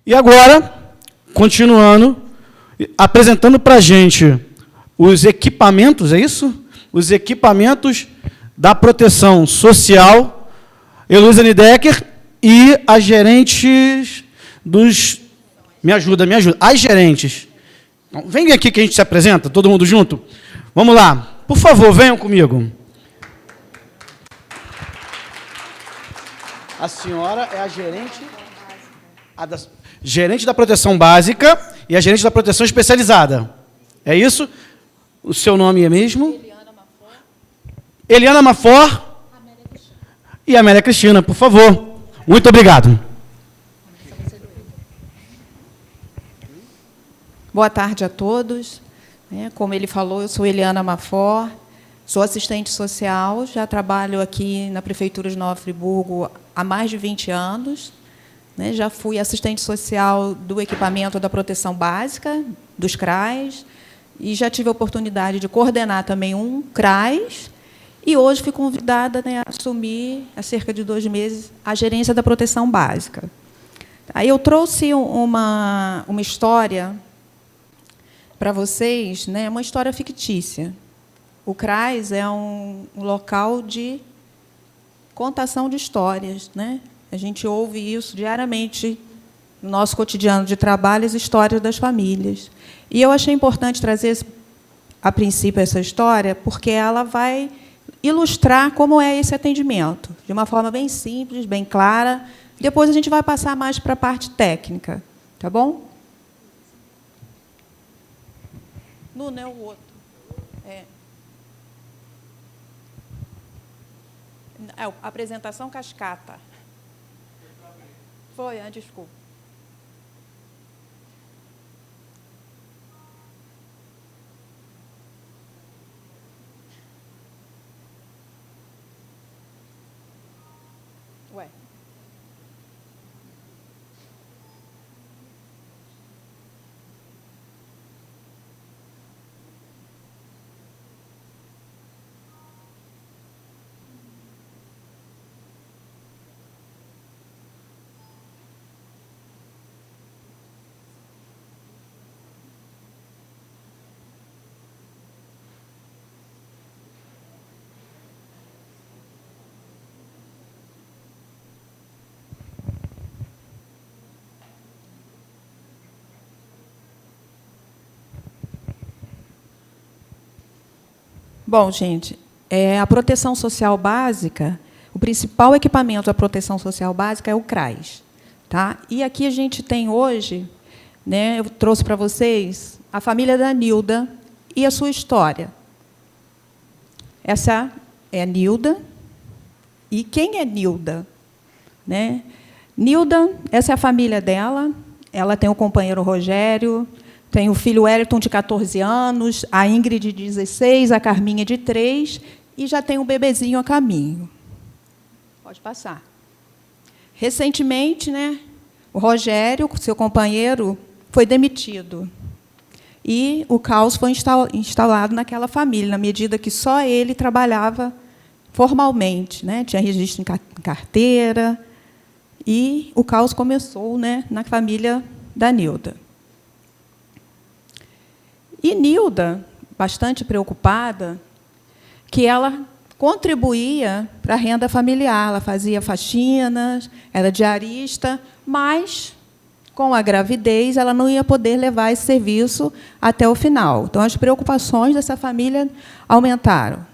E agora, continuando, apresentando para a gente os equipamentos, é isso? Os equipamentos da proteção social, Heloísa Nidecker e as gerentes dos... Me ajuda. As gerentes. Então, vem aqui que a gente se apresenta, todo mundo junto. Vamos lá. Por favor, venham comigo. A senhora é a gerente... gerente da proteção básica e a gerente da proteção especializada. É isso? O seu nome é mesmo? Eliana Mafor. E Amélia Cristina, por favor. Muito obrigado. Boa tarde a todos. Como ele falou, eu sou Eliana Mafor, sou assistente social, já trabalho aqui na Prefeitura de Nova Friburgo há mais de 20 anos. Já fui assistente social do equipamento da proteção básica, dos CRAs, e já tive a oportunidade de coordenar também um CRAs, e hoje fui convidada a assumir, há cerca de 2 meses, a gerência da proteção básica. Aí eu trouxe uma história para vocês, uma história fictícia. O CRAs é um local de contação de histórias, A gente ouve isso diariamente no nosso cotidiano de trabalho, as histórias das famílias. E eu achei importante trazer, a princípio, essa história, porque ela vai ilustrar como é esse atendimento, de uma forma bem simples, bem clara. Depois a gente vai passar mais para a parte técnica. Tá bom? Não é o outro. A apresentação cascata. Foi, desculpa. Ué. Bom, gente, a proteção social básica, o principal equipamento da proteção social básica é o CRAs. Tá? E aqui a gente tem hoje, eu trouxe para vocês a família da Nilda e a sua história. Essa é a Nilda. E quem é Nilda? Nilda, essa é a família dela. Ela tem o companheiro Rogério, tem o filho Wellington, de 14 anos, a Ingrid, de 16, a Carminha, de 3, e já tem um bebezinho a caminho. Pode passar. Recentemente, o Rogério, seu companheiro, foi demitido. E o caos foi instalado naquela família, na medida que só ele trabalhava formalmente. Tinha registro em carteira, e o caos começou na família da Nilda. E Nilda, bastante preocupada, que ela contribuía para a renda familiar, ela fazia faxinas, era diarista, mas, com a gravidez, ela não ia poder levar esse serviço até o final. Então, as preocupações dessa família aumentaram.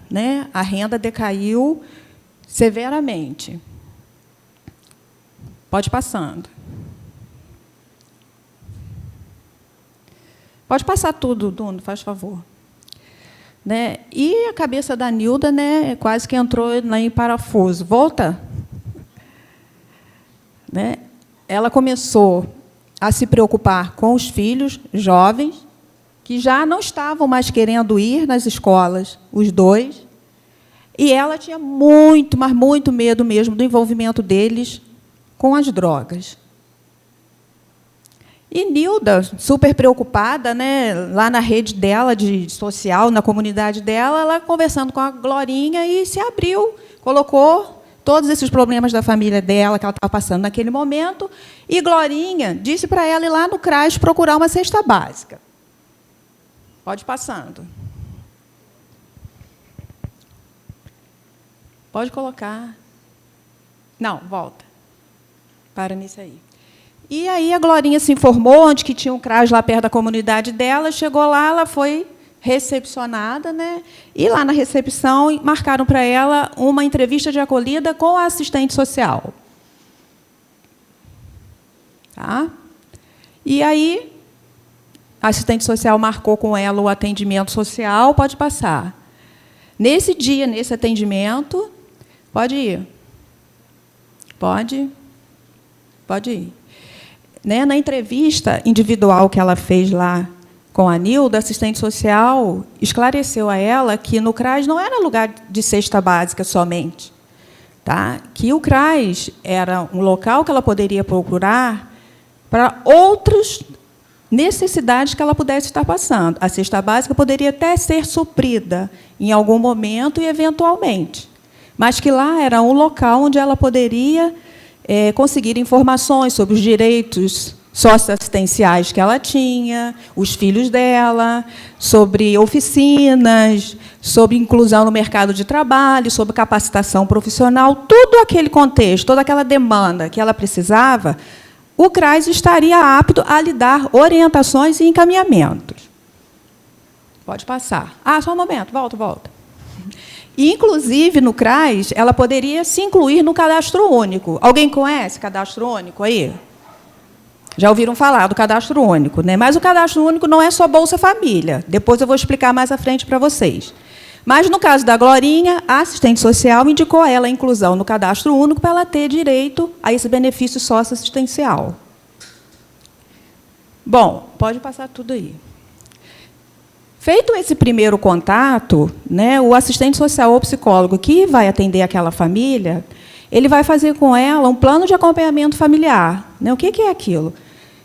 A renda decaiu severamente. Pode ir passando. Pode passar tudo, Duno, faz favor. E a cabeça da Nilda quase que entrou em parafuso. Volta. Ela começou a se preocupar com os filhos jovens, que já não estavam mais querendo ir nas escolas, os 2, e ela tinha muito, mas muito medo mesmo do envolvimento deles com as drogas. E Nilda, super preocupada, lá na rede dela, de social, na comunidade dela, ela conversando com a Glorinha, e se abriu, colocou todos esses problemas da família dela, que ela estava passando naquele momento, e Glorinha disse para ela ir lá no CRAS procurar uma cesta básica. Pode ir passando. Pode colocar. Não, volta. Para nisso aí. E aí a Glorinha se informou onde que tinha um CRAS lá perto da comunidade dela, chegou lá, ela foi recepcionada, né? E lá na recepção marcaram para ela uma entrevista de acolhida com a assistente social. Tá? E aí a assistente social marcou com ela o atendimento social, pode passar. Nesse dia, nesse atendimento, pode ir. Pode ir. Né? Na entrevista individual que ela fez lá com a Nilda, a assistente social esclareceu a ela que no CRAS não era lugar de cesta básica somente, tá? Que o CRAS era um local que ela poderia procurar para outras necessidades que ela pudesse estar passando. A cesta básica poderia até ser suprida em algum momento e eventualmente, mas que lá era um local onde ela poderia conseguir informações sobre os direitos socioassistenciais que ela tinha, os filhos dela, sobre oficinas, sobre inclusão no mercado de trabalho, sobre capacitação profissional, todo aquele contexto, toda aquela demanda que ela precisava, o CRAS estaria apto a lhe dar orientações e encaminhamentos. Pode passar. Só um momento, volta. E, inclusive, no CRAS, ela poderia se incluir no cadastro único. Alguém conhece cadastro único aí? Já ouviram falar do cadastro único, né? Mas o cadastro único não é só Bolsa Família. Depois eu vou explicar mais à frente para vocês. Mas, no caso da Glorinha, a assistente social indicou a ela a inclusão no cadastro único para ela ter direito a esse benefício socioassistencial. Bom, pode passar tudo aí. Feito esse primeiro contato, né, o assistente social ou psicólogo que vai atender aquela família, ele vai fazer com ela um plano de acompanhamento familiar. Né? O que é aquilo?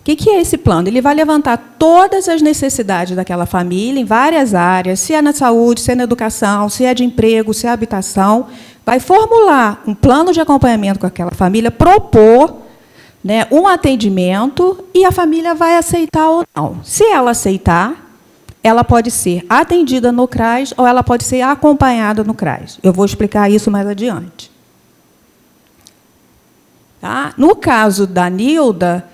O que é esse plano? Ele vai levantar todas as necessidades daquela família, em várias áreas, se é na saúde, se é na educação, se é de emprego, se é habitação, vai formular um plano de acompanhamento com aquela família, propor, né, um atendimento, e a família vai aceitar ou não. Se ela aceitar, ela pode ser atendida no CRAS ou ela pode ser acompanhada no CRAS. Eu vou explicar isso mais adiante. Tá? No caso da Nilda,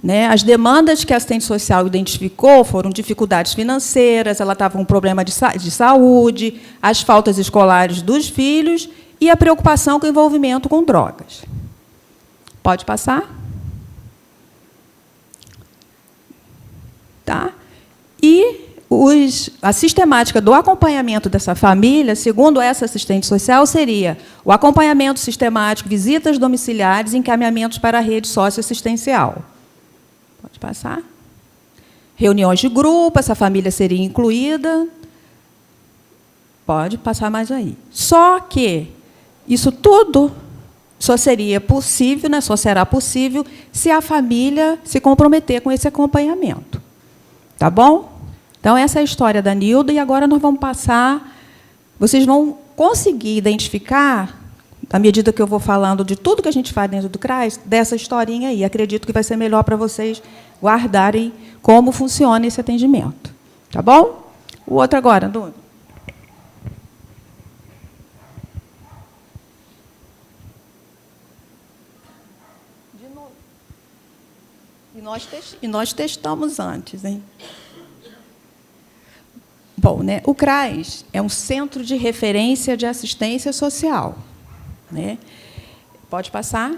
né, as demandas que a assistente social identificou foram dificuldades financeiras, ela estava com um problema de saúde, as faltas escolares dos filhos e a preocupação com o envolvimento com drogas. Pode passar? Tá? E a sistemática do acompanhamento dessa família, segundo essa assistente social, seria o acompanhamento sistemático, visitas domiciliares e encaminhamentos para a rede socioassistencial. Pode passar. Reuniões de grupo, essa família seria incluída. Pode passar mais aí. Só que isso tudo só seria possível, né, só será possível se a família se comprometer com esse acompanhamento. Tá bom? Então, essa é a história da Nilda, e agora nós vamos passar... Vocês vão conseguir identificar, à medida que eu vou falando de tudo que a gente faz dentro do CRAS, dessa historinha aí. Acredito que vai ser melhor para vocês guardarem como funciona esse atendimento. Tá bom? O outro agora, Nuno. De novo. E nós testamos antes, hein? Bom, né, o CRAS é um centro de referência de assistência social. Né? Pode passar?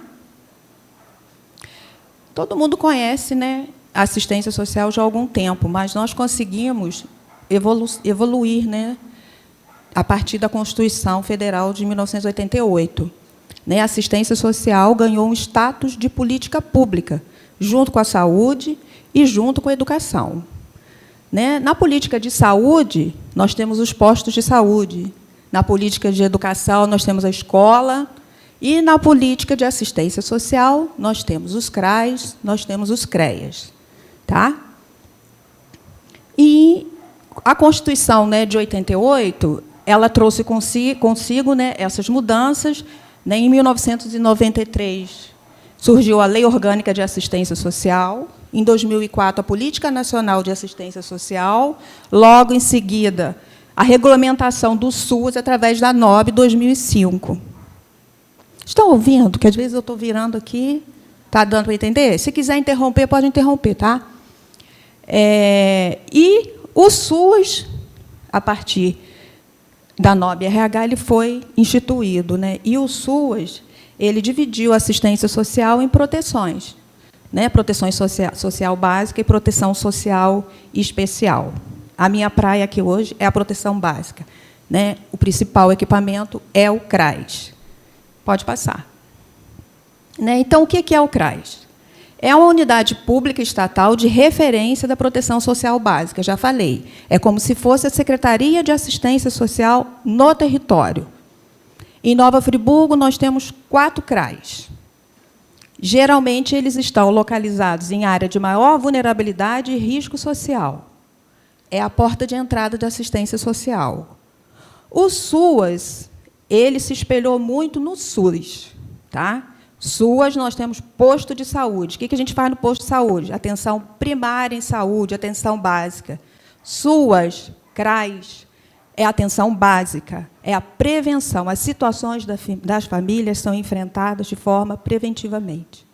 Todo mundo conhece, né, a assistência social já há algum tempo, mas nós conseguimos evoluir, né, a partir da Constituição Federal de 1988. Né? A assistência social ganhou um status de política pública, junto com a saúde e junto com a educação. Né? Na política de saúde, nós temos os postos de saúde. Na política de educação, nós temos a escola. E, na política de assistência social, nós temos os CRAS, nós temos os CREAS. Tá? E a Constituição, né, de 88, ela trouxe consigo, né, essas mudanças, né? Em 1993, surgiu a Lei Orgânica de Assistência Social. Em 2004, a Política Nacional de Assistência Social. Logo em seguida, a regulamentação do SUS através da NOB 2005. Estão ouvindo? Que às vezes eu estou virando aqui. Está dando para entender? Se quiser interromper, pode interromper, tá? E o SUS, a partir da NOB RH, ele foi instituído, né? E o SUS, ele dividiu a assistência social em proteções, né? Proteção social básica e proteção social especial. A minha praia aqui hoje é a proteção básica, né? O principal equipamento é o CRAS. Pode passar. Né? Então, o que é o CRAS? É uma unidade pública estatal de referência da proteção social básica, já falei. É como se fosse a Secretaria de Assistência Social no território. Em Nova Friburgo, nós temos 4 CRAs. Geralmente, eles estão localizados em área de maior vulnerabilidade e risco social. É a porta de entrada da assistência social. O SUAS, ele se espelhou muito no SUS. Tá? SUAS, nós temos posto de saúde. O que a gente faz no posto de saúde? Atenção primária em saúde, atenção básica. SUAS, CRAS, é atenção básica, é a prevenção. As situações das famílias são enfrentadas de forma preventivamente.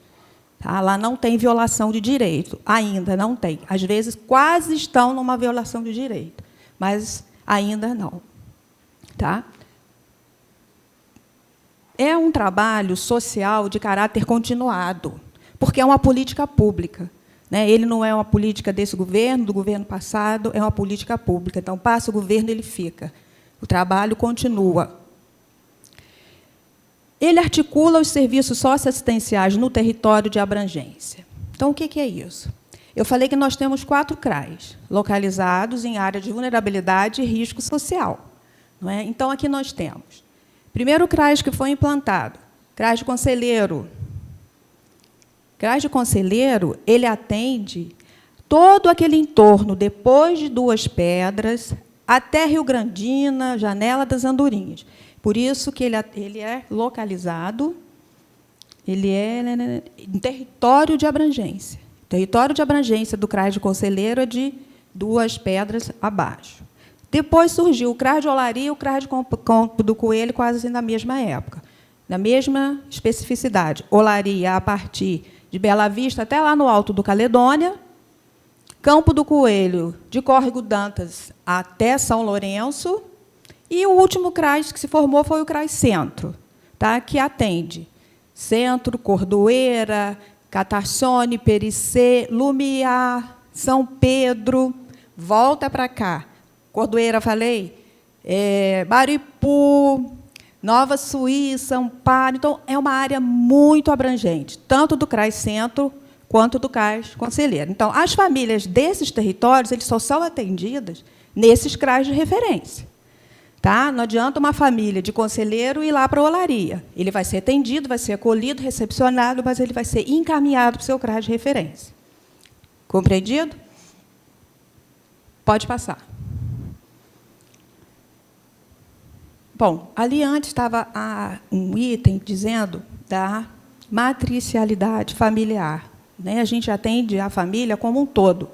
Tá? Lá não tem violação de direito, ainda não tem. Às vezes, quase estão numa violação de direito, mas ainda não. Tá? É um trabalho social de caráter continuado, porque é uma política pública. Né? Ele não é uma política desse governo, do governo passado, é uma política pública. Então, passa o governo, ele fica. O trabalho continua. Ele articula os serviços socioassistenciais no território de abrangência. Então, o que é isso? Eu falei que nós temos 4 CRAs, localizados em área de vulnerabilidade e risco social. Não é? Então, aqui nós temos primeiro CRAS que foi implantado, CRAS de Conselheiro. CRAS de Conselheiro, ele atende todo aquele entorno, depois de Duas Pedras, até Rio Grandina, Janela das Andorinhas. Por isso que ele é localizado, ele é em território de abrangência. O território de abrangência do CRAS de Conselheiro é de Duas Pedras abaixo. Depois surgiu o CRAS de Olaria e o CRAS de Campo do Coelho, quase na mesma época, na mesma especificidade. Olaria, a partir de Bela Vista até lá no Alto do Caledônia, Campo do Coelho, de Córrego Dantas até São Lourenço, e o último CRAS que se formou foi o CRAS Centro, tá? Que atende Centro, Cordoeira, Catarsone, Pericê, Lumiar, São Pedro, volta para cá. Cordoeira, falei, Baripu, Nova Suíça, Amparo. Então, é uma área muito abrangente, tanto do CRAS Centro quanto do CRAS Conselheiro. Então, as famílias desses territórios eles só são atendidas nesses CRAs de referência. Tá? Não adianta uma família de Conselheiro ir lá para a Olaria. Ele vai ser atendido, vai ser acolhido, recepcionado, mas ele vai ser encaminhado para o seu CRAS de referência. Compreendido? Pode passar. Bom, ali antes estava um item dizendo da matricialidade familiar. Né? A gente atende a família como um todo.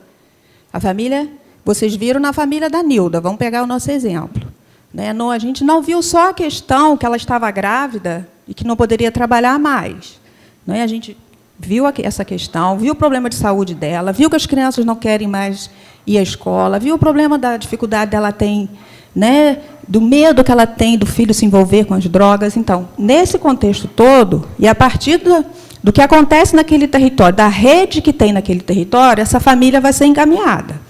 A família, vocês viram na família da Nilda, vamos pegar o nosso exemplo. Né? Não, a gente não viu só a questão que ela estava grávida e que não poderia trabalhar mais. Né? A gente viu essa questão, viu o problema de saúde dela, viu que as crianças não querem mais ir à escola, viu o problema da dificuldade dela tem, né, do medo que ela tem do filho se envolver com as drogas. Então, nesse contexto todo, e a partir do que acontece naquele território, da rede que tem naquele território, essa família vai ser encaminhada.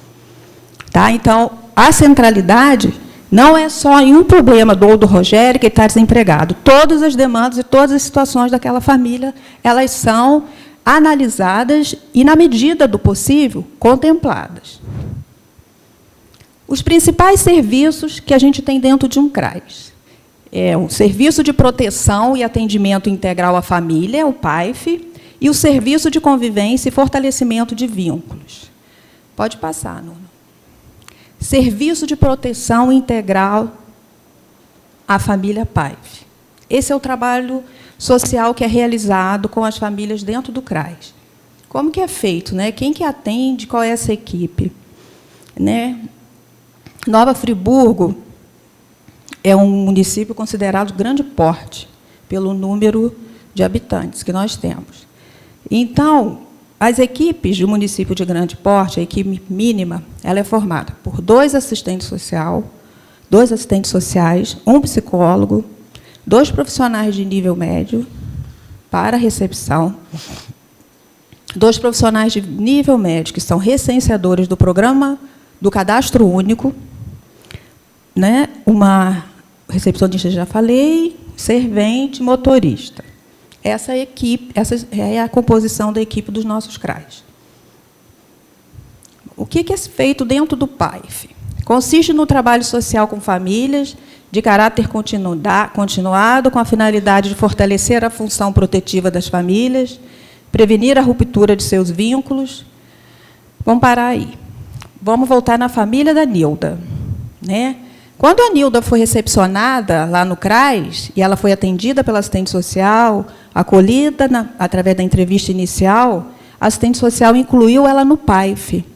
Tá? Então, a centralidade não é só em um problema do Rogério, que está desempregado. Todas as demandas e todas as situações daquela família, elas são analisadas e, na medida do possível, contempladas. Os principais serviços que a gente tem dentro de um CRAS. É o Serviço de Proteção e Atendimento Integral à Família, o PAIF, e o Serviço de Convivência e Fortalecimento de Vínculos. Pode passar, Nuno. Serviço de Proteção Integral à Família PAIF. Esse é o trabalho social que é realizado com as famílias dentro do CRAS. Como que é feito, né? Quem que atende, qual é essa equipe? Né? Nova Friburgo é um município considerado de grande porte, pelo número de habitantes que nós temos. Então, as equipes do município de grande porte, a equipe mínima, ela é formada por 2 assistentes sociais, um psicólogo, 2 profissionais de nível médio para recepção, 2 profissionais de nível médio, que são recenseadores do programa do Cadastro Único, né? Uma recepcionista, já falei, servente, motorista. Essa é a composição da equipe dos nossos CRAs. O que é feito dentro do PAIF? Consiste no trabalho social com famílias, de caráter continuado, com a finalidade de fortalecer a função protetiva das famílias, prevenir a ruptura de seus vínculos. Vamos parar aí. Vamos voltar na família da Nilda, né? Quando a Nilda foi recepcionada lá no CRAS, e ela foi atendida pela assistente social, acolhida através da entrevista inicial, a assistente social incluiu ela no PAIF,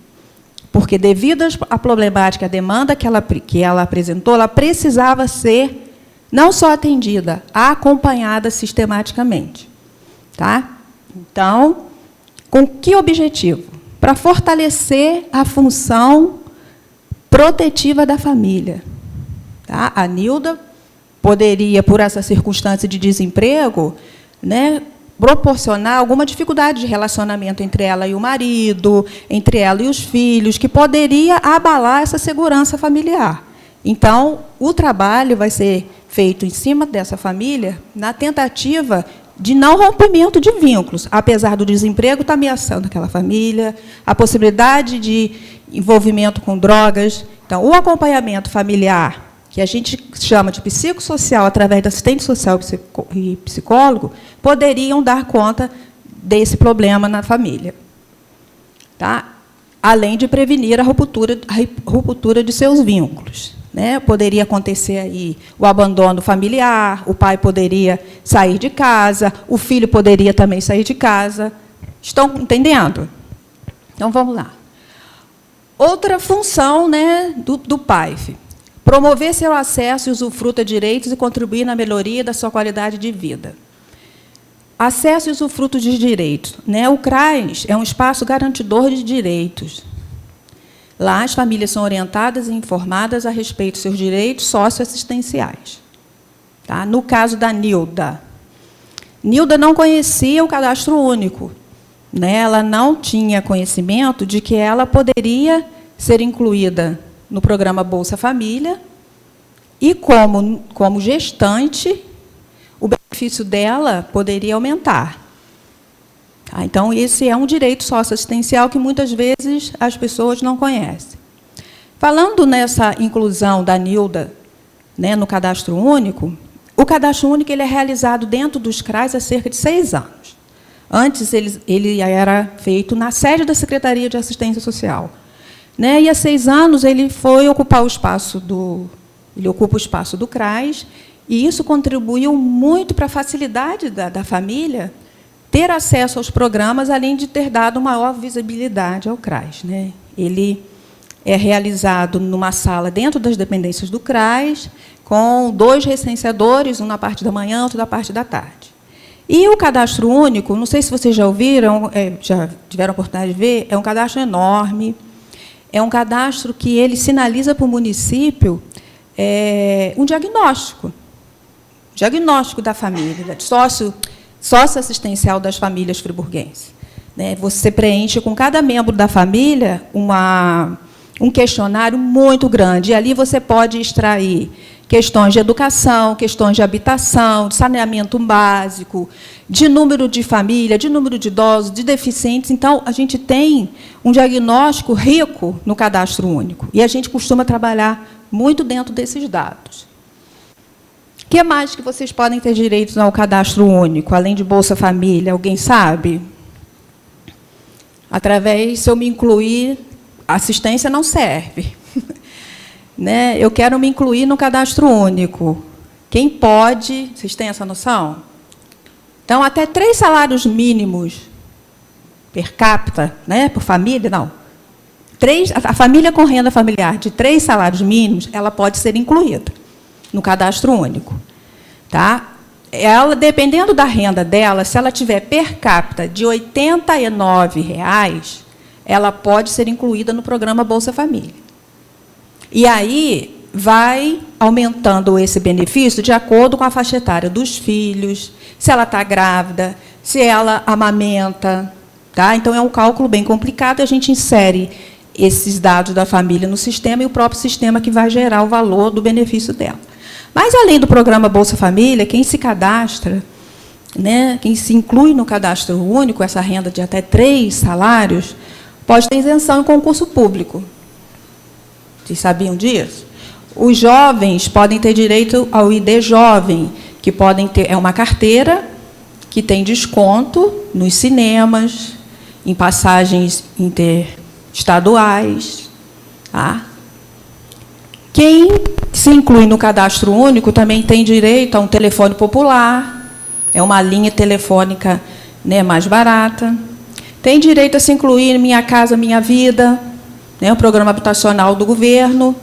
porque, devido à problemática, à demanda que ela apresentou, ela precisava ser não só atendida, acompanhada sistematicamente. Tá? Então, com que objetivo? Para fortalecer a função protetiva da família. Tá? A Nilda poderia, por essa circunstância de desemprego, né, proporcionar alguma dificuldade de relacionamento entre ela e o marido, entre ela e os filhos, que poderia abalar essa segurança familiar. Então, o trabalho vai ser feito em cima dessa família, na tentativa de não rompimento de vínculos, apesar do desemprego estar ameaçando aquela família, a possibilidade de envolvimento com drogas. Então, o acompanhamento familiar, que a gente chama de psicossocial, através da assistente social e psicólogo, poderiam dar conta desse problema na família. Tá? Além de prevenir a ruptura de seus vínculos. Né? Poderia acontecer aí o abandono familiar, o pai poderia sair de casa, o filho poderia também sair de casa. Estão entendendo? Então, vamos lá. Outra função, né, do PAIF: promover seu acesso e usufruto a direitos e contribuir na melhoria da sua qualidade de vida. Acesso e usufruto de direitos. Né? O CRAS é um espaço garantidor de direitos. Lá, as famílias são orientadas e informadas a respeito dos seus direitos socioassistenciais. Tá? No caso da Nilda, Nilda não conhecia o Cadastro Único. Né? Ela não tinha conhecimento de que ela poderia ser incluída no programa Bolsa Família, e, como gestante, o benefício dela poderia aumentar. Tá? Então, esse é um direito socioassistencial que, muitas vezes, as pessoas não conhecem. Falando nessa inclusão da Nilda, né, no Cadastro Único, o Cadastro Único ele é realizado dentro dos CRAs há cerca de 6 anos. Antes, ele era feito na sede da Secretaria de Assistência Social. Né? E, há 6 anos, ele foi ocupar o espaço ele ocupa o espaço do CRAS, e isso contribuiu muito para a facilidade da família ter acesso aos programas, além de ter dado maior visibilidade ao CRAS. Né? Ele é realizado numa sala dentro das dependências do CRAS, com 2 recenseadores, um na parte da manhã, outro na parte da tarde. E o Cadastro Único, não sei se vocês já ouviram, já tiveram a oportunidade de ver, é um cadastro enorme. É um cadastro que ele sinaliza para o município um diagnóstico da família, socioassistencial das famílias friburguenses. Né? Você preenche com cada membro da família um questionário muito grande, e ali você pode extrair questões de educação, questões de habitação, de saneamento básico, de número de família, de número de idosos, de deficientes. Então, a gente tem um diagnóstico rico no Cadastro Único, e a gente costuma trabalhar muito dentro desses dados. O que mais que vocês podem ter direitos ao Cadastro Único, além de Bolsa Família? Alguém sabe? Se eu me incluir, a assistência não serve. Né? Eu quero me incluir no Cadastro Único. Quem pode? Vocês têm essa noção? Então, até 3 salários mínimos per capita, né, por família, não. A família com renda familiar de 3 salários mínimos, ela pode ser incluída no cadastro único. Tá? Ela, dependendo da renda dela, se ela tiver per capita de R$ 89,00, ela pode ser incluída no programa Bolsa Família. E aí vai aumentando esse benefício de acordo com a faixa etária dos filhos, se ela está grávida, se ela amamenta. Tá? Então, é um cálculo bem complicado, a gente insere esses dados da família no sistema e o próprio sistema que vai gerar o valor do benefício dela. Mas, além do programa Bolsa Família, quem se cadastra, né, quem se inclui no cadastro único, essa renda de até 3 salários, pode ter isenção em concurso público. Vocês sabiam disso? Os jovens podem ter direito ao ID Jovem, que podem ter, é uma carteira que tem desconto nos cinemas, em passagens interestaduais. Tá? Quem se inclui no cadastro único também tem direito a um telefone popular, é uma linha telefônica, né, mais barata. Tem direito a se incluir em Minha Casa Minha Vida, né, o programa habitacional do governo.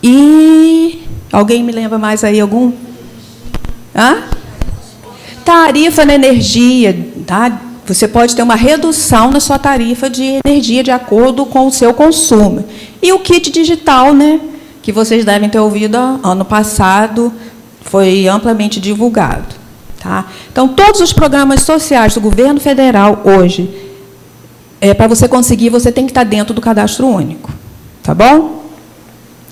E alguém me lembra mais aí algum? Hã? Tarifa na energia, tá? Você pode ter uma redução na sua tarifa de energia de acordo com o seu consumo. E o kit digital, né, que vocês devem ter ouvido ano passado, foi amplamente divulgado. Tá? Então, todos os programas sociais do governo federal, hoje, para você conseguir, você tem que estar dentro do cadastro único. Tá bom?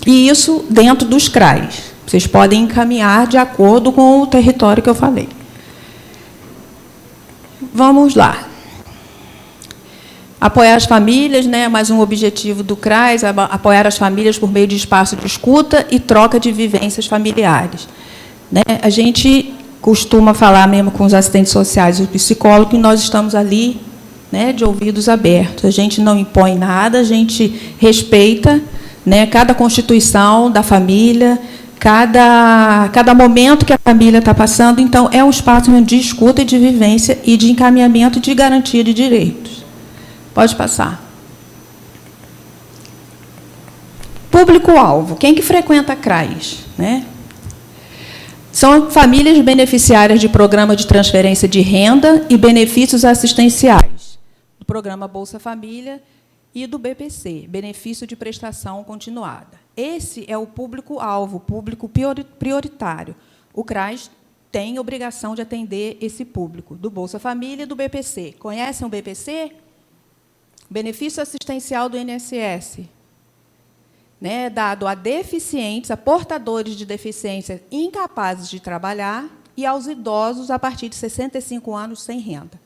E isso dentro dos CRAs. Vocês podem encaminhar de acordo com o território que eu falei. Vamos lá. Apoiar as famílias, né, mais um objetivo do CRAS, apoiar as famílias por meio de espaço de escuta e troca de vivências familiares. Né? A gente costuma falar mesmo com os assistentes sociais e os psicólogos que nós estamos ali, né, de ouvidos abertos. A gente não impõe nada, a gente respeita, né, cada constituição da família, cada momento que a família está passando. Então, é um espaço de escuta e de vivência e de encaminhamento de garantia de direitos. Pode passar. Público-alvo. Quem que frequenta a CRAS? Né? São famílias beneficiárias de programa de transferência de renda e benefícios assistenciais, do programa Bolsa Família e do BPC, Benefício de Prestação Continuada. Esse é o público-alvo, público prioritário. O CRAS tem obrigação de atender esse público, do Bolsa Família e do BPC. Conhecem o BPC? Benefício assistencial do INSS. Né, dado a deficientes, a portadores de deficiência incapazes de trabalhar e aos idosos a partir de 65 anos sem renda.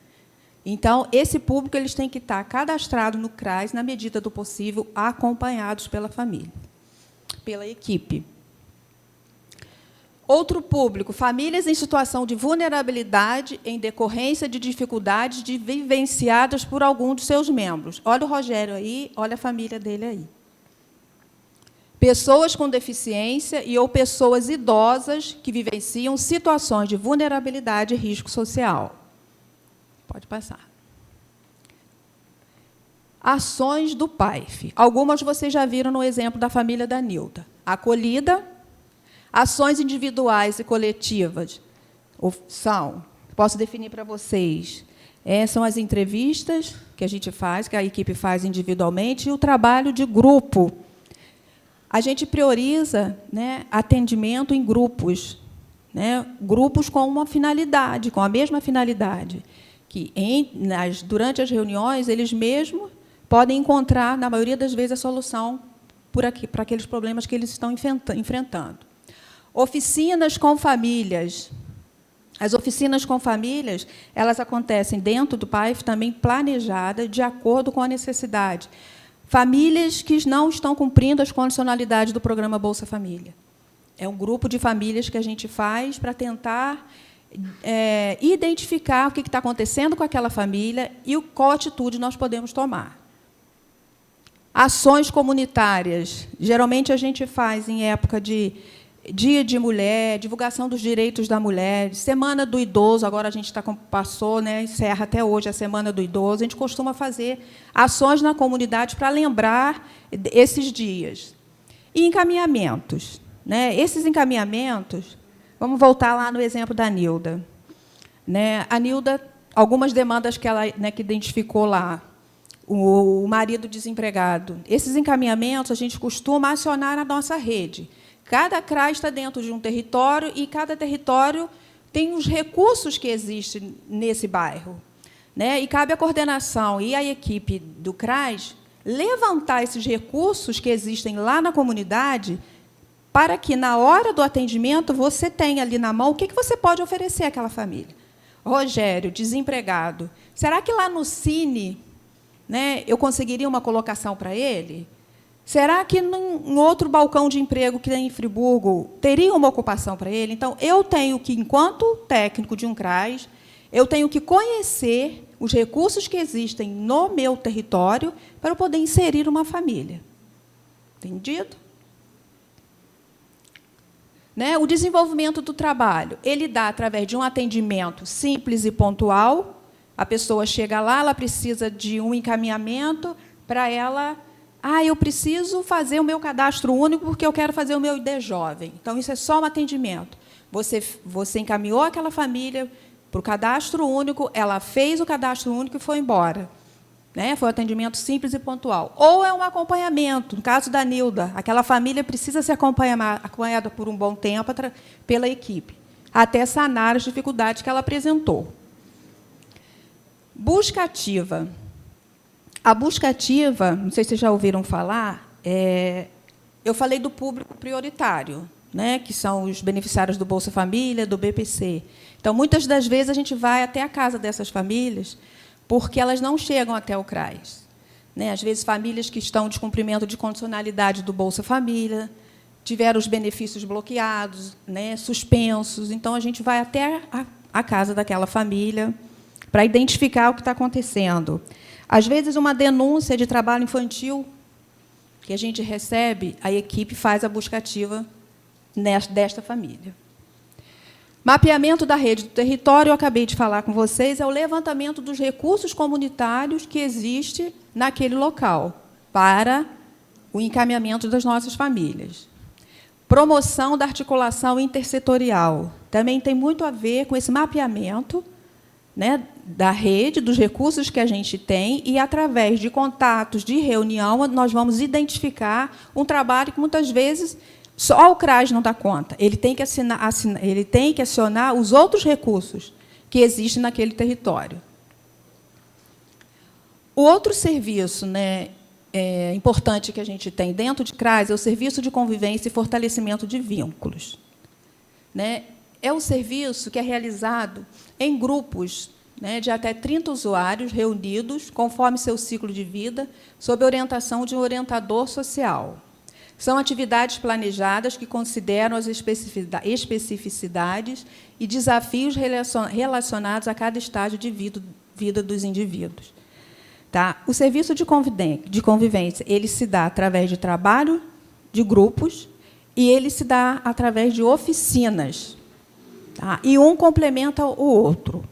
Então, esse público eles têm que estar cadastrados no CRAS, na medida do possível, acompanhados pela família, pela equipe. Outro público, famílias em situação de vulnerabilidade em decorrência de dificuldades vivenciadas por algum dos seus membros. Olha o Rogério aí, olha a família dele aí. Pessoas com deficiência e ou pessoas idosas que vivenciam situações de vulnerabilidade e risco social. Pode passar. Ações do PAIF. Algumas vocês já viram no exemplo da família da Nilda. Acolhida, ações individuais e coletivas são, posso definir para vocês, são as entrevistas que a gente faz, que a equipe faz individualmente, e o trabalho de grupo. A gente prioriza, né, atendimento em grupos, né, grupos com uma finalidade, com a mesma finalidade, que durante as reuniões eles mesmos podem encontrar, na maioria das vezes, a solução para aqueles problemas que eles estão enfrentando. Oficinas com famílias. As oficinas com famílias, elas acontecem dentro do PAIF, também planejadas, de acordo com a necessidade. Famílias que não estão cumprindo as condicionalidades do programa Bolsa Família. É um grupo de famílias que a gente faz para tentar identificar o que está acontecendo com aquela família e qual atitude nós podemos tomar. Ações comunitárias. Geralmente, a gente faz em época de Dia de Mulher, divulgação dos direitos da mulher, Semana do Idoso, agora a gente passou, né, encerra até hoje a Semana do Idoso. A gente costuma fazer ações na comunidade para lembrar esses dias. E encaminhamentos. Né? Esses encaminhamentos, vamos voltar lá no exemplo da Nilda. Né? A Nilda, algumas demandas que ela, né, que identificou lá, o marido desempregado. Esses encaminhamentos a gente costuma acionar na nossa rede. Cada CRAS está dentro de um território e cada território tem os recursos que existem nesse bairro. Né? E cabe à coordenação e à equipe do CRAS levantar esses recursos que existem lá na comunidade para que, na hora do atendimento, você tenha ali na mão o que você pode oferecer àquela família. Rogério, desempregado, será que lá no Cine, né, eu conseguiria uma colocação para ele? Será que, num outro balcão de emprego que tem em Friburgo, teria uma ocupação para ele? Então, eu tenho que, enquanto técnico de um CRAS, eu tenho que conhecer os recursos que existem no meu território para eu poder inserir uma família. Entendido? Né? O desenvolvimento do trabalho, ele dá através de um atendimento simples e pontual. A pessoa chega lá, ela precisa de um encaminhamento para ela... eu preciso fazer o meu cadastro único porque eu quero fazer o meu ID jovem. Então, isso é só um atendimento. Você encaminhou aquela família para o cadastro único, ela fez o cadastro único e foi embora. Né? Foi um atendimento simples e pontual. Ou é um acompanhamento. No caso da Nilda, aquela família precisa ser acompanhada por um bom tempo pela equipe, até sanar as dificuldades que ela apresentou. Busca ativa. A busca ativa, não sei se vocês já ouviram falar, eu falei do público prioritário, né, que são os beneficiários do Bolsa Família, do BPC. Então, muitas das vezes, a gente vai até a casa dessas famílias porque elas não chegam até o CRAS. Né? Às vezes, famílias que estão em descumprimento de condicionalidade do Bolsa Família, tiveram os benefícios bloqueados, né, suspensos. Então, a gente vai até a casa daquela família para identificar o que está acontecendo. Às vezes, uma denúncia de trabalho infantil que a gente recebe, a equipe faz a busca ativa desta família. Mapeamento da rede do território, eu acabei de falar com vocês, é o levantamento dos recursos comunitários que existe naquele local para o encaminhamento das nossas famílias. Promoção da articulação intersetorial. Também tem muito a ver com esse mapeamento, né, da rede, dos recursos que a gente tem, e, através de contatos, de reunião, nós vamos identificar um trabalho que, muitas vezes, só o CRAS não dá conta. Ele tem que ele tem que acionar os outros recursos que existem naquele território. O outro serviço, né, importante que a gente tem dentro de CRAS é o serviço de convivência e fortalecimento de vínculos. Né? É um serviço que é realizado em grupos, né, de até 30 usuários reunidos, conforme seu ciclo de vida, sob orientação de um orientador social. São atividades planejadas que consideram as especificidades e desafios relacionados a cada estágio de vida dos indivíduos. Tá? O serviço de convivência ele se dá através de trabalho de grupos e ele se dá através de oficinas. Tá? E um complementa o outro.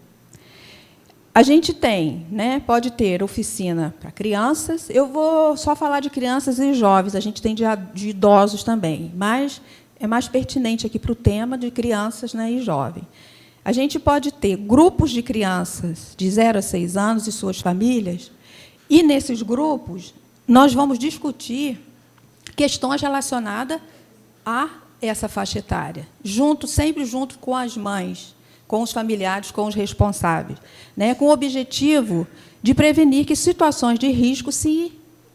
A gente tem, né, pode ter oficina para crianças. Eu vou só falar de crianças e jovens, a gente tem de idosos também, mas é mais pertinente aqui para o tema de crianças, né, e jovens. A gente pode ter grupos de crianças de 0 a 6 anos e suas famílias, e, nesses grupos, nós vamos discutir questões relacionadas a essa faixa etária, sempre junto com as mães, com os familiares, com os responsáveis, né, com o objetivo de prevenir que situações de risco se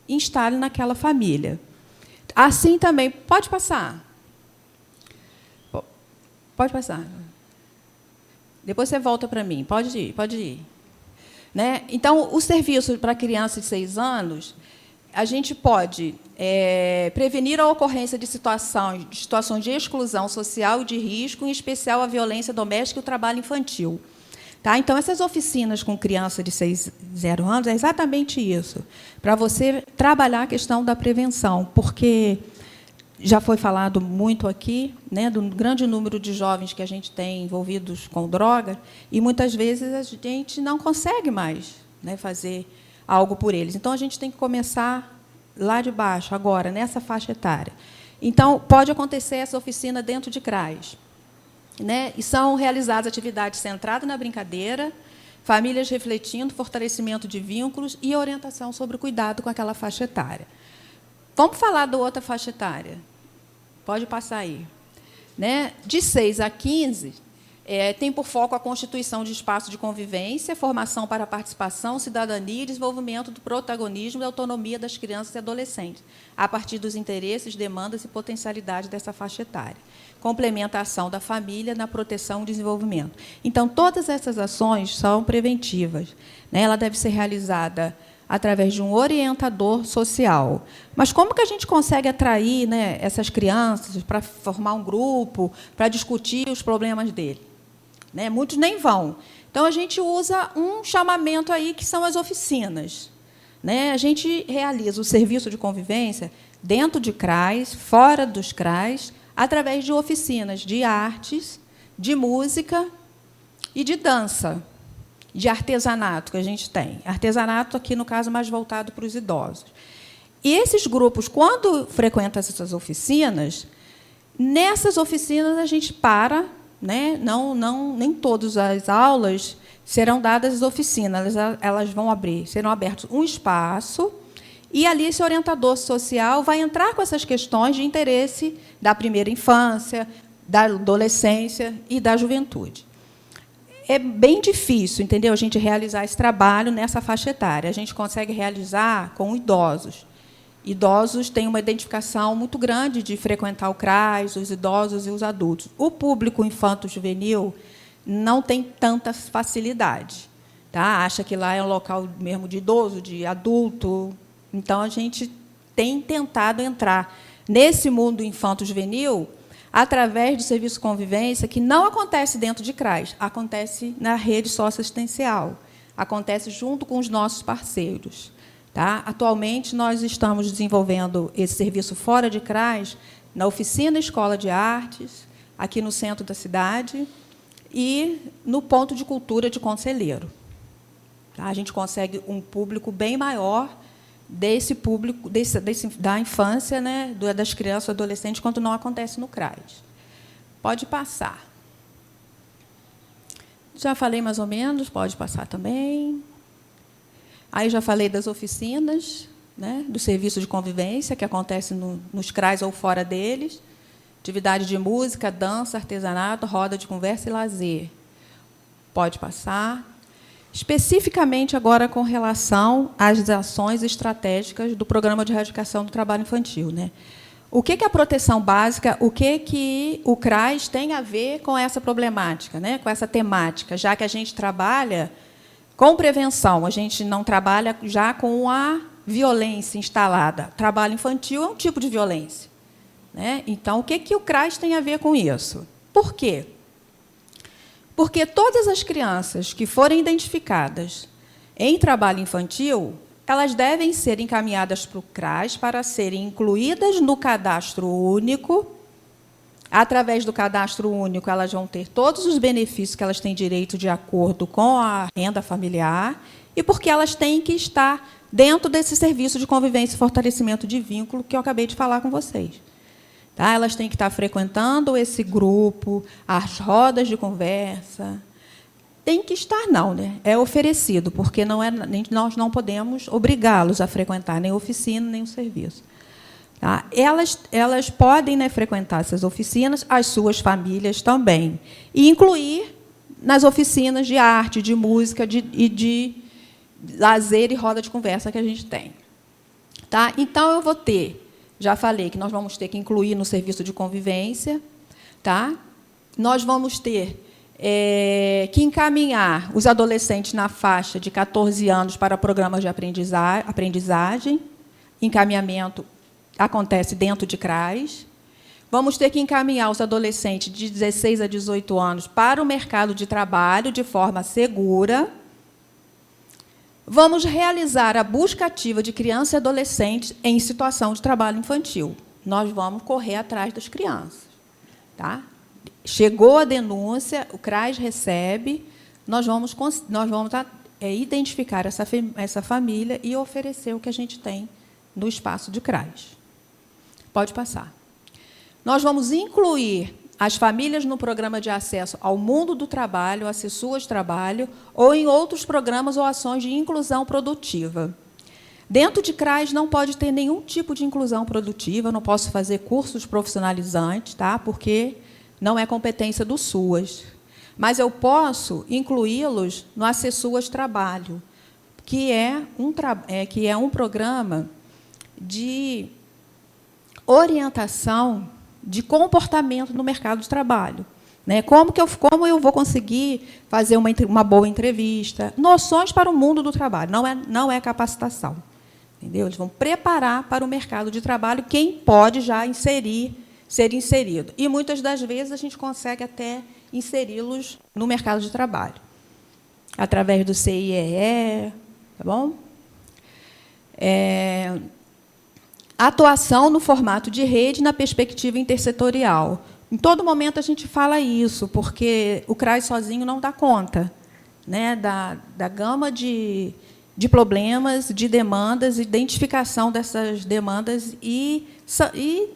instalem naquela família. Assim também... Pode passar. Pode passar. Depois você volta para mim. Pode ir, pode ir. Né? Então, o serviço para crianças de 6 anos, a gente pode prevenir a ocorrência de situações de exclusão social e de risco, em especial a violência doméstica e o trabalho infantil. Tá? Então, essas oficinas com criança de 0 anos é exatamente isso, para você trabalhar a questão da prevenção, porque já foi falado muito aqui, né, do grande número de jovens que a gente tem envolvidos com droga, e muitas vezes a gente não consegue mais, né, fazer algo por eles. Então, a gente tem que começar lá de baixo, agora, nessa faixa etária. Então, pode acontecer essa oficina dentro de CRAs, né, e são realizadas atividades centradas na brincadeira, famílias refletindo, fortalecimento de vínculos e orientação sobre o cuidado com aquela faixa etária. Vamos falar da outra faixa etária. Pode passar aí. Né? De 6 a 15, tem por foco a constituição de espaço de convivência, formação para a participação, cidadania e desenvolvimento do protagonismo e da autonomia das crianças e adolescentes, a partir dos interesses, demandas e potencialidades dessa faixa etária. Complementa a ação da família na proteção e desenvolvimento. Então, todas essas ações são preventivas, né? Ela deve ser realizada através de um orientador social. Mas como que a gente consegue atrair, né, essas crianças para formar um grupo, para discutir os problemas dele? Né? Muitos nem vão. Então, a gente usa um chamamento aí, que são as oficinas. Né? A gente realiza o serviço de convivência dentro de CRAs, fora dos CRAs, através de oficinas de artes, de música e de dança, de artesanato que a gente tem. Artesanato, aqui, no caso, mais voltado para os idosos. E esses grupos, quando frequentam essas oficinas, nessas oficinas a gente para, né? Nem todas as aulas serão dadas as oficinas, elas vão serão abertos um espaço, e ali esse orientador social vai entrar com essas questões de interesse da primeira infância, da adolescência e da juventude. É bem difícil, entendeu, a gente realizar esse trabalho nessa faixa etária. A gente consegue realizar com idosos. Idosos têm uma identificação muito grande de frequentar o CRAS, os idosos e os adultos. O público infanto-juvenil não tem tanta facilidade. Tá? Acha que lá é um local mesmo de idoso, de adulto. Então, a gente tem tentado entrar nesse mundo infanto-juvenil através do serviço de convivência, que não acontece dentro de CRAs, acontece na rede socioassistencial, acontece junto com os nossos parceiros. Tá? Atualmente, nós estamos desenvolvendo esse serviço fora de CRAs, na Oficina Escola de Artes, aqui no centro da cidade, e no Ponto de Cultura de Conselheiro. Tá? A gente consegue um público bem maior desse público, da infância, né, das crianças e adolescentes, quando não acontece no CRAs. Pode passar. Já falei mais ou menos, pode passar também. Aí já falei das oficinas, né, do serviço de convivência, que acontece nos CRAs ou fora deles, atividade de música, dança, artesanato, roda de conversa e lazer. Pode passar. Especificamente, agora, com relação às ações estratégicas do Programa de Erradicação do Trabalho Infantil. Né? O que é a proteção básica, o que o CRAs tem a ver com essa problemática, né? Com essa temática, já que a gente trabalha com prevenção, a gente não trabalha já com a violência instalada. Trabalho infantil é um tipo de violência. Né? Então, o que o CRAs tem a ver com isso? Por quê? Porque todas as crianças que forem identificadas em trabalho infantil, elas devem ser encaminhadas para o CRAs para serem incluídas no cadastro único. Através do cadastro único, elas vão ter todos os benefícios que elas têm direito de acordo com a renda familiar, e porque elas têm que estar dentro desse serviço de convivência e fortalecimento de vínculo que eu acabei de falar com vocês. Tá? Elas têm que estar frequentando esse grupo, as rodas de conversa. Tem que estar, não, né? É oferecido, porque nós não podemos obrigá-los a frequentar nem a oficina, nem o serviço. Tá? Elas podem, né, frequentar essas oficinas, as suas famílias também, e incluir nas oficinas de arte, de música e de lazer e roda de conversa que a gente tem. Tá? Então, eu vou ter... Já falei que nós vamos ter que incluir no serviço de convivência. Tá? Nós vamos ter que encaminhar os adolescentes na faixa de 14 anos para programas de aprendizagem. Encaminhamento acontece dentro de CRAs. Vamos ter que encaminhar os adolescentes de 16 a 18 anos para o mercado de trabalho de forma segura. Vamos realizar a busca ativa de crianças e adolescentes em situação de trabalho infantil. nós vamos correr atrás das crianças. Tá? Chegou a denúncia, o CRAS recebe, nós vamos identificar essa família e oferecer o que a gente tem no espaço de CRAS. Pode passar. Nós vamos incluir as famílias no programa de acesso ao mundo do trabalho, Acessuas Trabalho, ou em outros programas ou ações de inclusão produtiva. Dentro de CRAS não pode ter nenhum tipo de inclusão produtiva, não posso fazer cursos profissionalizantes, tá? Porque não é competência do SUAS. Mas eu posso incluí-los no Acessuas Trabalho, que é um programa de orientação de comportamento no mercado de trabalho. Né? Como eu vou conseguir fazer uma boa entrevista? Noções para o mundo do trabalho, não é capacitação. Entendeu? Eles vão preparar para o mercado de trabalho quem pode já ser inserido. E, muitas das vezes, a gente consegue até inseri-los no mercado de trabalho, através do CIEE, tá bom? Atuação no formato de rede na perspectiva intersetorial. Em todo momento a gente fala isso, porque o CRAS sozinho não dá conta, né, da gama de problemas, de demandas, identificação dessas demandas e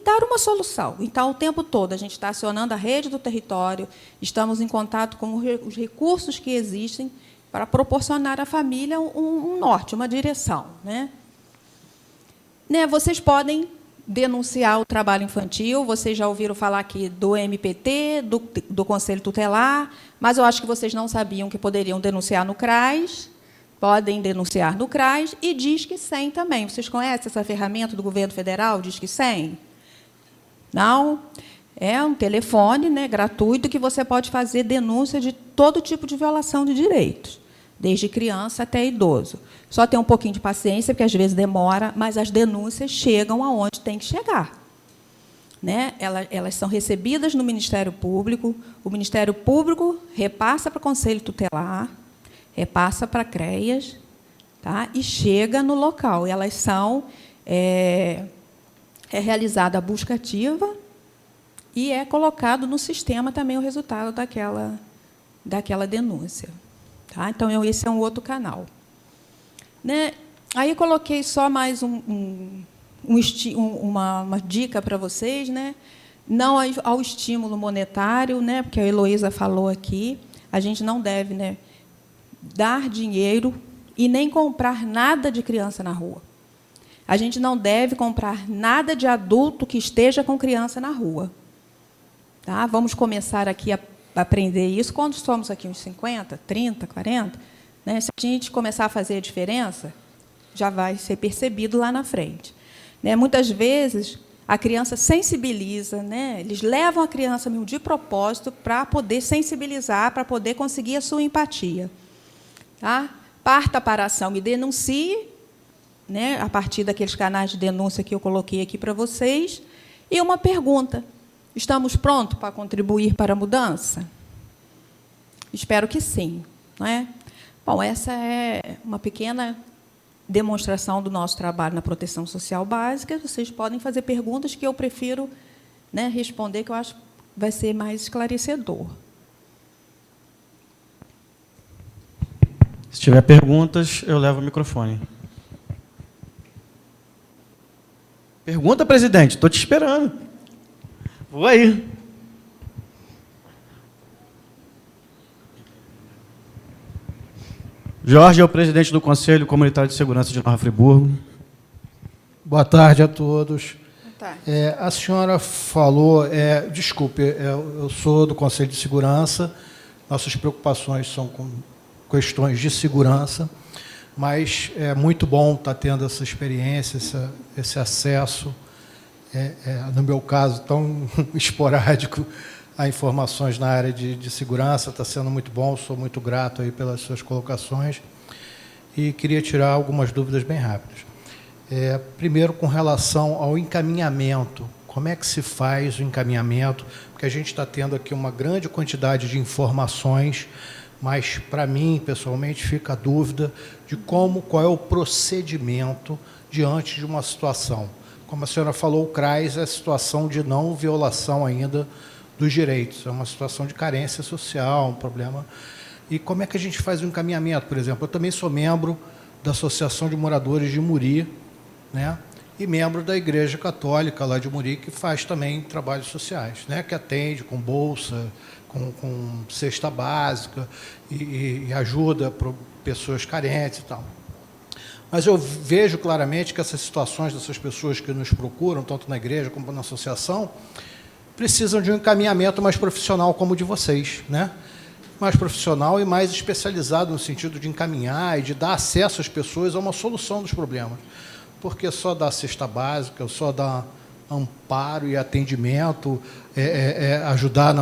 dar uma solução. Então, o tempo todo, a gente está acionando a rede do território, estamos em contato com os recursos que existem para proporcionar à família um norte, uma direção. Né? Vocês podem denunciar o trabalho infantil, vocês já ouviram falar aqui do MPT, do Conselho Tutelar, mas eu acho que vocês não sabiam que poderiam denunciar no CRAS, podem denunciar no CRAS e Disque 100 também. Vocês conhecem essa ferramenta do governo federal, Disque 100? Não? É um telefone, né, gratuito, que você pode fazer denúncia de todo tipo de violação de direitos, desde criança até idoso. Só ter um pouquinho de paciência, porque às vezes demora, mas as denúncias chegam aonde tem que chegar. Né? Elas são recebidas no Ministério Público, o Ministério Público repassa para o Conselho Tutelar, repassa para CREAS, tá? E chega no local. E elas são... É realizada a busca ativa e é colocado no sistema também o resultado daquela denúncia. Tá? Então, esse é um outro canal. Né? Aí, coloquei só mais uma dica para vocês, né? Não ao estímulo monetário, né? Porque a Heloísa falou aqui, a gente não deve, né, dar dinheiro e nem comprar nada de criança na rua. A gente não deve comprar nada de adulto que esteja com criança na rua. Tá? Vamos começar aqui a aprender isso quando somos aqui uns 50, 30, 40. Né? Se a gente começar a fazer a diferença, já vai ser percebido lá na frente. Né? Muitas vezes, a criança sensibiliza, né? Eles levam a criança mesmo de propósito para poder sensibilizar, para poder conseguir a sua empatia. Tá? Parta para a ação e denuncie, né, a partir daqueles canais de denúncia que eu coloquei aqui para vocês. E uma pergunta: estamos prontos para contribuir para a mudança? Espero que sim. Não é? Bom, essa é uma pequena demonstração do nosso trabalho na proteção social básica. Vocês podem fazer perguntas que eu prefiro, né, responder, que eu acho que vai ser mais esclarecedor. Se tiver perguntas, eu levo o microfone. Pergunta, presidente. Estou te esperando. Vou aí. Jorge é o presidente do Conselho Comunitário de Segurança de Nova Friburgo. Boa tarde a todos. Boa tarde. A senhora falou... desculpe, eu sou do Conselho de Segurança. Nossas preocupações são com questões de segurança, mas é muito bom estar tendo essa experiência, esse acesso, no meu caso, tão esporádico, a informações na área de segurança. Está sendo muito bom, sou muito grato aí pelas suas colocações e queria tirar algumas dúvidas bem rápidas. Primeiro, com relação ao encaminhamento, como é que se faz o encaminhamento? Porque a gente está tendo aqui uma grande quantidade de informações, mas, para mim, pessoalmente, fica a dúvida de qual é o procedimento diante de uma situação. como a senhora falou, o CRAS é a situação de não violação ainda dos direitos, é uma situação de carência social, um problema. E como é que a gente faz o encaminhamento, por exemplo? Eu também sou membro da Associação de Moradores de Muri, né? E membro da Igreja Católica lá de Muri, que faz também trabalhos sociais, né? Que atende com bolsa, com cesta básica e ajuda para pessoas carentes e tal. Mas eu vejo claramente que essas situações dessas pessoas que nos procuram, tanto na igreja como na associação, precisam de um encaminhamento mais profissional como o de vocês, né? Mais profissional e mais especializado no sentido de encaminhar e de dar acesso às pessoas a uma solução dos problemas. Porque só dar cesta básica, só dar amparo e atendimento, ajudar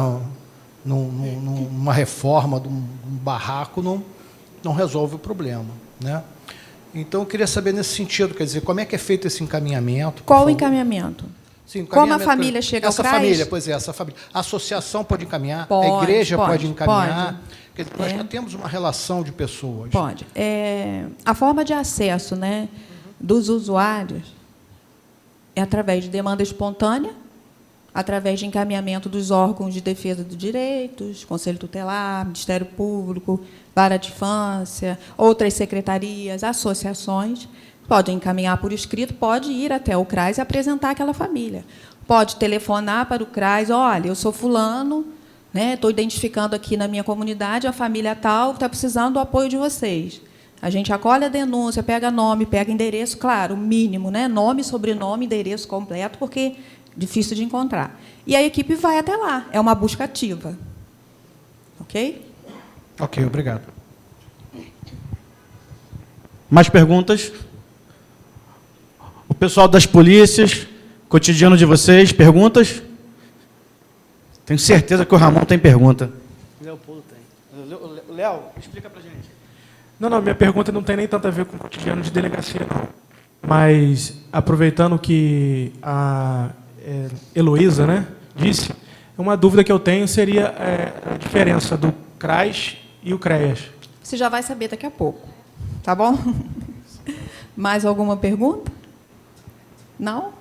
numa reforma de um barraco, não resolve o problema, né? Então, eu queria saber nesse sentido, quer dizer, como é que é feito esse encaminhamento? Qual o encaminhamento? Sim, como a família chega ao CRAS? Essa família, pois é, essa família. A associação pode encaminhar, pode, a igreja pode encaminhar. Pode. Quer dizer, nós já temos uma relação de pessoas. Pode. A forma de acesso, né, dos usuários é através de demanda espontânea, através de encaminhamento dos órgãos de defesa dos direitos, Conselho Tutelar, Ministério Público, Vara de Infância, outras secretarias, associações. Pode encaminhar por escrito, pode ir até o CRAS e apresentar aquela família. Pode telefonar para o CRAS, olha, eu sou fulano, né, estou identificando aqui na minha comunidade a família tal que está precisando do apoio de vocês. A gente acolhe a denúncia, pega nome, pega endereço, claro, o mínimo, né, nome, sobrenome, endereço completo, porque é difícil de encontrar. E a equipe vai até lá, é uma busca ativa. Ok? Ok, obrigado. Mais perguntas? O pessoal das polícias, cotidiano de vocês, perguntas? Tenho certeza que o Ramon tem pergunta. Leopoldo tem. Léo, explica pra gente. Não, minha pergunta não tem nem tanto a ver com o cotidiano de delegacia, não. Mas, aproveitando que a Heloísa, né, disse, uma dúvida que eu tenho seria a diferença do CRAS e o CREAS. Você já vai saber daqui a pouco, tá bom? Mais alguma pergunta? Não?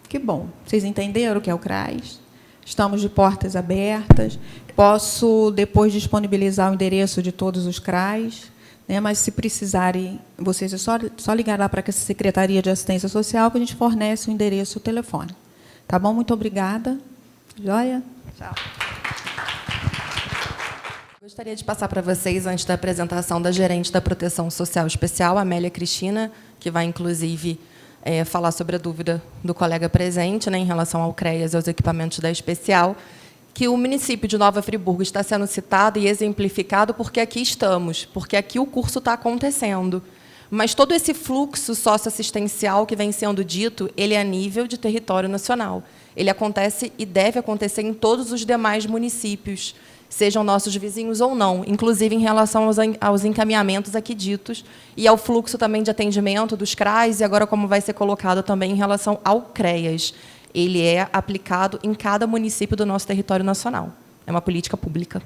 Que bom. Vocês entenderam o que é o CRAS? Estamos de portas abertas. Posso, depois, disponibilizar o endereço de todos os CRAS, né? Mas, se precisarem, vocês é só ligar lá para a Secretaria de Assistência Social, que a gente fornece o endereço e o telefone. Tá bom? Muito obrigada. Joia? Tchau. Gostaria de passar para vocês, antes da apresentação da gerente da Proteção Social Especial, Amélia Cristina, que vai, inclusive, falar sobre a dúvida do colega presente, né, em relação ao CREAS e aos equipamentos da Especial, que o município de Nova Friburgo está sendo citado e exemplificado porque aqui estamos, porque aqui o curso está acontecendo. Mas todo esse fluxo socioassistencial que vem sendo dito, ele é a nível de território nacional. Ele acontece e deve acontecer em todos os demais municípios, sejam nossos vizinhos ou não, inclusive em relação aos encaminhamentos aqui ditos, e ao fluxo também de atendimento dos CRAS, e agora como vai ser colocado também em relação ao CREAS. Ele é aplicado em cada município do nosso território nacional. É uma política pública.